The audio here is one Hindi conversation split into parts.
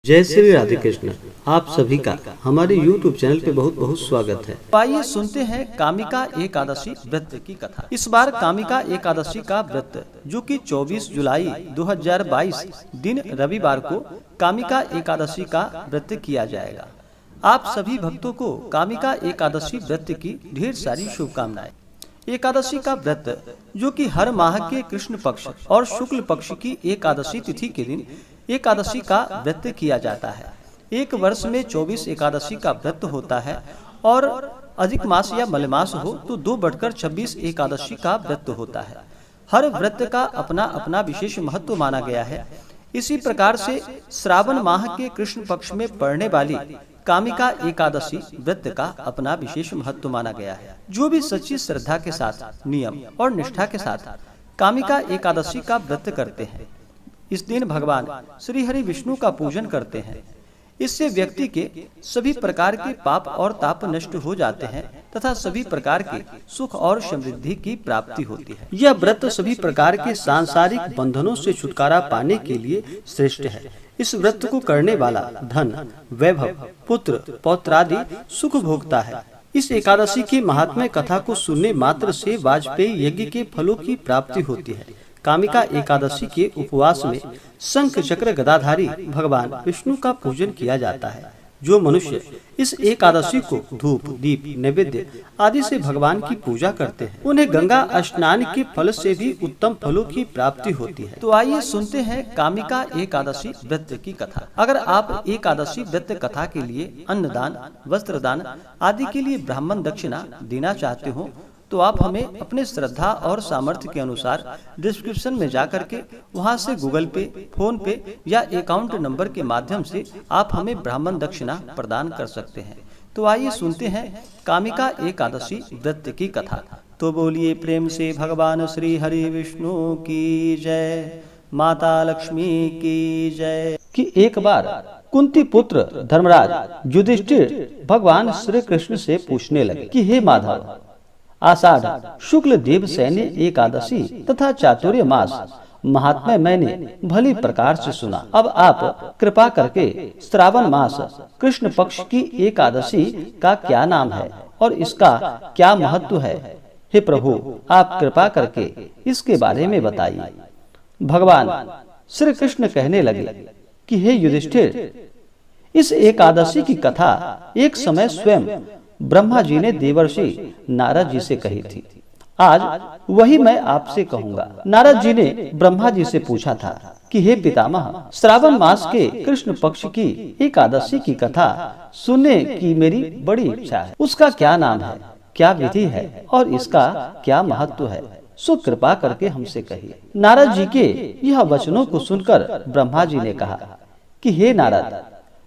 जय श्री राधे कृष्ण। आप सभी का हमारे YouTube चैनल पे बहुत बहुत स्वागत है। आइए सुनते हैं कामिका एकादशी व्रत की कथा। इस बार कामिका एकादशी का व्रत जो कि 24 जुलाई 2022 दिन रविवार को कामिका एकादशी का व्रत किया जाएगा। आप सभी भक्तों को कामिका एकादशी व्रत की ढेर सारी शुभकामनाएं। एकादशी का व्रत जो कि हर माह के कृष्ण पक्ष और शुक्ल पक्ष की एकादशी तिथि के दिन एकादशी का व्रत किया जाता है। एक वर्ष में 24 एकादशी का व्रत होता है और अधिक मास या मलमास हो तो 2/26 एकादशी का व्रत होता है। हर व्रत का अपना अपना विशेष महत्व माना गया है। इसी प्रकार से श्रावण माह के कृष्ण पक्ष में पड़ने वाली कामिका एकादशी व्रत का अपना विशेष महत्व माना गया है। जो भी सच्ची श्रद्धा के साथ नियम और निष्ठा के साथ कामिका एकादशी का व्रत करते हैं, इस दिन भगवान श्री हरि विष्णु का पूजन करते हैं। इससे व्यक्ति के सभी प्रकार के पाप और ताप नष्ट हो जाते हैं तथा सभी प्रकार के सुख और समृद्धि की प्राप्ति होती है। यह व्रत सभी प्रकार के सांसारिक बंधनों से छुटकारा पाने के लिए श्रेष्ठ है। इस व्रत को करने वाला धन, वैभव, पुत्र, पौत्रादि सुख भोगता है। इस एकादशी की महात्म्य कथा को सुनने मात्र से वाजपेयी यज्ञ के फलों की प्राप्ति होती है। कामिका एकादशी के उपवास में शंख चक्र गदाधारी भगवान विष्णु का पूजन किया जाता है। जो मनुष्य इस एकादशी को धूप, दीप, नैवेद्य आदि से भगवान की पूजा करते हैं, उन्हें गंगा स्नान के फल से भी उत्तम फलों की प्राप्ति होती है। तो आइए सुनते हैं कामिका एकादशी व्रत की कथा। अगर आप एकादशी व्रत कथा के लिए अन्नदान, वस्त्रदान आदि के लिए ब्राह्मण दक्षिणा देना चाहते हो तो आप हमें अपने श्रद्धा और सामर्थ्य के अनुसार डिस्क्रिप्शन में जाकर के वहां से गूगल पे, फोन पे या अकाउंट नंबर के माध्यम से आप हमें ब्राह्मण दक्षिणा प्रदान कर सकते हैं। तो आइए सुनते हैं कामिका एकादशी व्रत की कथा। तो बोलिए प्रेम से भगवान श्री हरि विष्णु की जय, माता लक्ष्मी की जय। कि एक बार कुंती पुत्र धर्मराज युधिष्ठिर भगवान श्री कृष्ण से पूछने लगे कि हे माधव, आषाढ़ शुक्ल देव सैन्य एकादशी तथा चातुर्य मास महात्म्य मैंने भली प्रकार से सुना। अब आप कृपा करके श्रावण मास कृष्ण पक्ष की एकादशी का क्या नाम है और इसका क्या महत्व है? हे प्रभु, आप कृपा करके इसके बारे में बताइए। भगवान श्री कृष्ण कहने लगे कि हे युधिष्ठिर, इस एकादशी की कथा एक समय स्वयं ब्रह्मा जी ने देवर्षि नारद जी से कही थी। आज वही मैं आपसे कहूँगा। नारद जी ने ब्रह्मा जी से पूछा था कि हे पितामह, श्रावण मास के कृष्ण पक्ष की एकादशी की कथा सुनने की मेरी बड़ी इच्छा है। उसका क्या नाम है, क्या विधि है और इसका क्या महत्व है? सो कृपा करके हमसे कहिए। नारद जी के यह वचनों को सुनकर ब्रह्मा जी ने कहा कि हे नारद,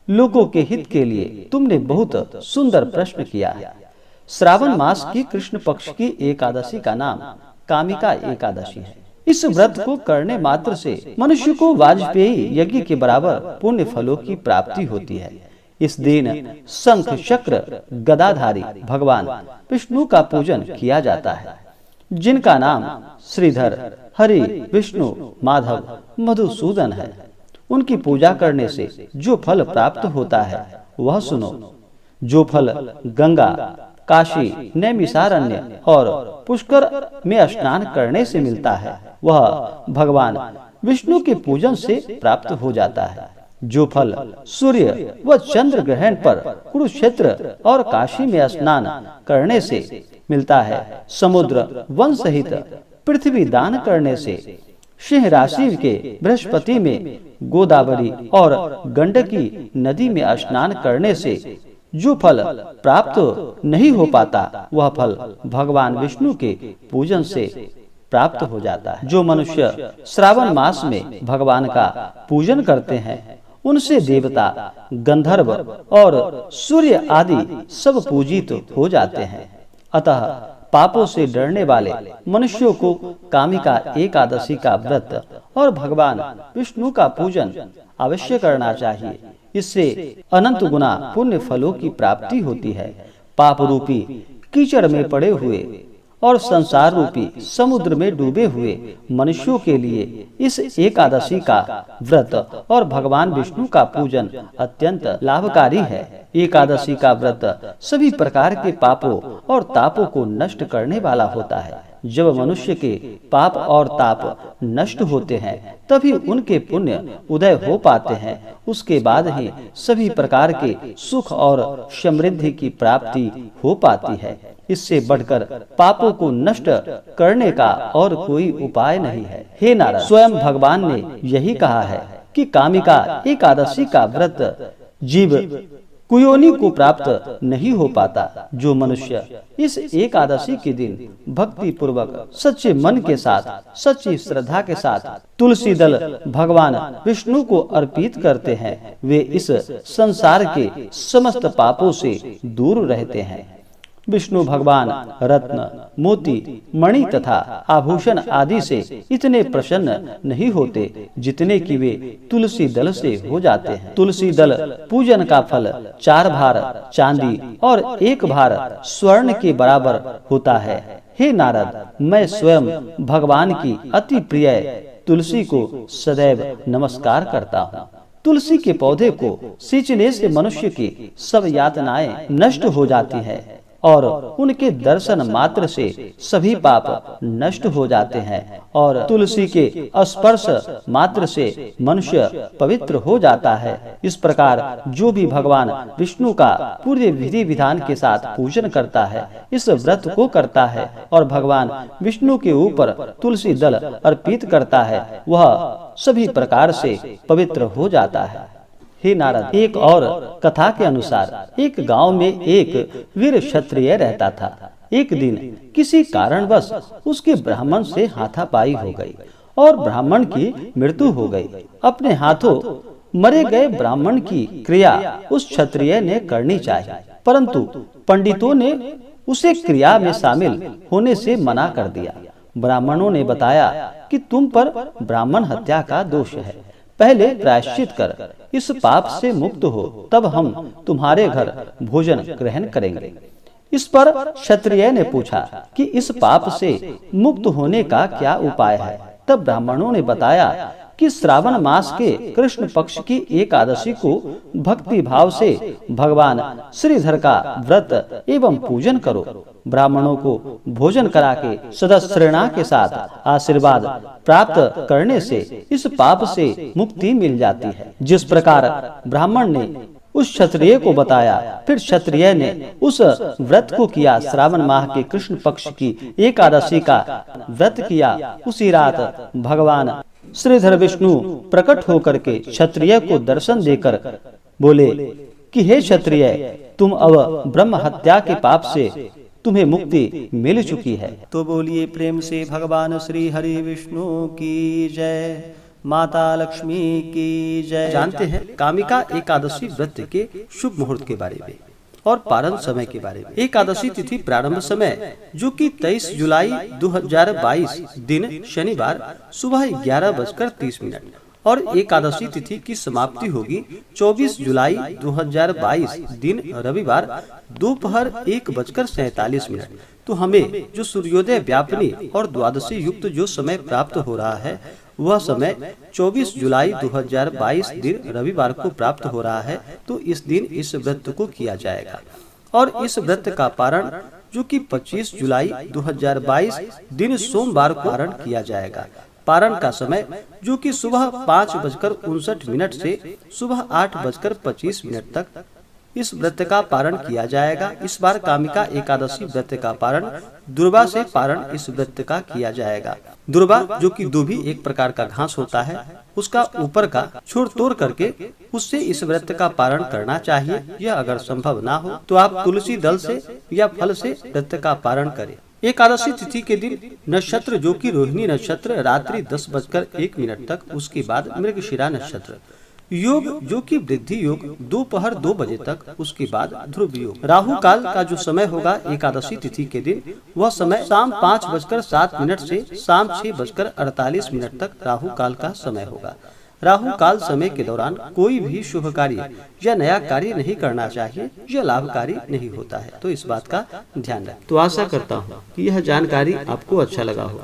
लोगों के हित के लिए तुमने बहुत सुंदर प्रश्न किया है। श्रावण मास की कृष्ण पक्ष की एकादशी का नाम कामिका एकादशी है। इस व्रत को करने मात्र से मनुष्य को वाजपेयी यज्ञ के बराबर पुण्य फलों की प्राप्ति होती है। इस दिन शंख चक्र गदाधारी भगवान विष्णु का पूजन किया जाता है, जिनका नाम श्रीधर, हरि, विष्णु, माधव, मधुसूदन है। उनकी पूजा करने से जो फल प्राप्त होता है वह सुनो। जो फल गंगा, काशी, नैमिषारण्य और पुष्कर में स्नान करने से मिलता है वह भगवान विष्णु के पूजन से प्राप्त हो जाता है। जो फल सूर्य व चंद्र ग्रहण पर कुरुक्षेत्र और काशी में स्नान करने से मिलता है, समुद्र वन सहित पृथ्वी दान करने से, सिंह राशि के बृहस्पति में गोदावरी और गंडकी नदी में स्नान करने से जो फल प्राप्त नहीं हो पाता वह फल भगवान विष्णु के पूजन से प्राप्त हो जाता है। जो मनुष्य श्रावण मास में भगवान का पूजन करते हैं उनसे देवता, गंधर्व और सूर्य आदि सब पूजित हो जाते हैं। अतः पापों से डरने वाले मनुष्यों को कामिका एकादशी का व्रत और भगवान विष्णु का पूजन अवश्य करना चाहिए। इससे अनंत गुना पुण्य फलों की प्राप्ति होती है। पाप रूपी कीचड़ में पड़े हुए और संसार रूपी समुद्र में डूबे हुए मनुष्यों के लिए इस एकादशी का व्रत और भगवान विष्णु का पूजन अत्यंत लाभकारी है। एकादशी का व्रत सभी प्रकार के पापों और तापों को नष्ट करने वाला होता है। जब मनुष्य के पाप और ताप नष्ट होते हैं तभी उनके पुण्य उदय हो पाते हैं। उसके बाद ही सभी प्रकार के सुख और समृद्धि की प्राप्ति हो पाती है। इससे बढ़कर पापों को नष्ट करने का और कोई उपाय नहीं है। हे नारद, स्वयं भगवान ने यही कहा है कि कामिका एकादशी का व्रत जीव कुयोनि को प्राप्त नहीं हो पाता। जो मनुष्य इस एकादशी के दिन भक्ति पूर्वक सच्चे मन के साथ सच्ची श्रद्धा के साथ तुलसी दल भगवान विष्णु को अर्पित करते हैं वे इस संसार के समस्त पापों से दूर रहते हैं। विष्णु भगवान रत्न, मोती, मणि तथा आभूषण आदि से इतने प्रसन्न नहीं होते जितने कि वे तुलसी दल से हो जाते हैं। तुलसी दल पूजन का फल 4 भार चांदी और 1 भार स्वर्ण के बराबर होता है। हे नारद, मैं स्वयं भगवान की अति प्रिय तुलसी को सदैव नमस्कार करता हूँ। तुलसी के पौधे को सींचने से मनुष्य की सब यातनाएं नष्ट हो जाती है और उनके दर्शन मात्र से सभी पाप नष्ट हो जाते हैं और तुलसी के स्पर्श मात्र से मनुष्य पवित्र हो जाता है। इस प्रकार जो भी भगवान विष्णु का पूरे विधि विधान के साथ पूजन करता है, इस व्रत को करता है और भगवान विष्णु के ऊपर तुलसी दल अर्पित करता है, वह सभी प्रकार से पवित्र हो जाता है। हे नारद, एक और कथा के अनुसार एक गांव में एक वीर क्षत्रिय रहता था। एक दिन किसी कारणवश उसके ब्राह्मण से हाथापाई हो गई और ब्राह्मण की मृत्यु हो गई। अपने हाथों मरे गए ब्राह्मण की क्रिया उस क्षत्रिय ने करनी चाहिए, परंतु पंडितों ने उसे क्रिया में शामिल होने से मना कर दिया। ब्राह्मणों ने बताया कि तुम पर ब्राह्मण हत्या का दोष है, पहले प्रायश्चित कर इस पाप से मुक्त हो, तब हम तुम्हारे घर भोजन ग्रहण करेंगे। इस पर क्षत्रिय ने पूछा कि इस पाप से मुक्त होने का क्या उपाय है। तब ब्राह्मणों ने बताया कि श्रावण मास के कृष्ण पक्ष की एकादशी को भक्ति भाव से भगवान श्रीधर का व्रत एवं पूजन करो। ब्राह्मणों को भोजन करा के सदस्यता के साथ आशीर्वाद प्राप्त करने से इस पाप से मुक्ति मिल जाती है। जिस प्रकार ब्राह्मण ने उस क्षत्रिय को बताया, फिर क्षत्रिय ने उस व्रत को किया। श्रावण माह के कृष्ण पक्ष की एकादशी का व्रत किया। उसी रात भगवान श्रीधर विष्णु प्रकट होकर के क्षत्रिय को दर्शन देकर बोले कि हे क्षत्रिय, तुम अब ब्रह्म हत्या के पाप से तुम्हें मुक्ति मिल चुकी है। तो बोलिए प्रेम से भगवान श्री हरि विष्णु की जय, माता लक्ष्मी की जय। जानते हैं कामिका एकादशी व्रत के शुभ मुहूर्त के बारे में और पारण समय के बारे में। एकादशी तिथि प्रारंभ समय जो कि 23 जुलाई 2022 दिन शनिवार सुबह 11:30 और एकादशी तिथि की समाप्ति होगी 24 जुलाई 2022 दिन रविवार दोपहर 1:47। तो हमें जो सूर्योदय व्यापनी और द्वादशी युक्त जो समय प्राप्त हो रहा है वह समय 24 जुलाई 2022 दिन रविवार को प्राप्त हो रहा है। तो इस दिन इस व्रत को किया जाएगा और इस व्रत का पारण जो कि 25 जुलाई 2022 दिन सोमवार को पारण किया जाएगा। पारण का समय जो कि सुबह 5:59 से सुबह 8:25 तक इस व्रत का पारण किया जाएगा। इस बार कामिका एकादशी व्रत का पारण दुर्वा से पारण इस व्रत का किया जाएगा। दुर्वा जो कि दुभी एक प्रकार का घास होता है, उसका ऊपर का छोड़ तोड़ करके उससे इस व्रत का पारण करना चाहिए। यह अगर संभव ना हो तो आप तुलसी दल से या फल से व्रत का पारण करें। एकादशी तिथि के दिन नक्षत्र जो कि रोहिणी नक्षत्र रात्रि 10:01 तक, उसके बाद मृगशिरा नक्षत्र। योग जो कि वृद्धि योग दोपहर 2 बजे तक, उसके बाद ध्रुव योग। राहु काल का जो समय होगा एकादशी तिथि के दिन वह समय शाम 5:07 से शाम 6:48 तक राहु काल का समय होगा। राहु काल समय के दौरान कोई भी शुभ कार्य या नया कार्य नहीं करना चाहिए, यह लाभकारी नहीं होता है, तो इस बात का ध्यान रखें। तो आशा करता हूँ कि यह जानकारी आपको अच्छा लगा हो।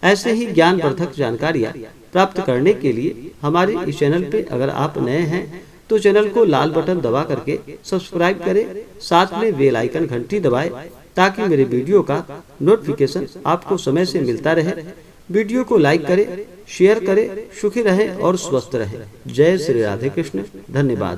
ऐसे ही ज्ञानवर्धक जानकारियाँ प्राप्त करने के लिए हमारे इस चैनल पे अगर आप नए हैं तो चैनल को लाल बटन दबा करके सब्सक्राइब करें, साथ में बेल आइकन घंटी दबाएं ताकि मेरे वीडियो का नोटिफिकेशन आपको समय से मिलता रहे। वीडियो को लाइक करें, शेयर करें, सुखी रहें और स्वस्थ रहें। जय श्री राधे कृष्ण। धन्यवाद।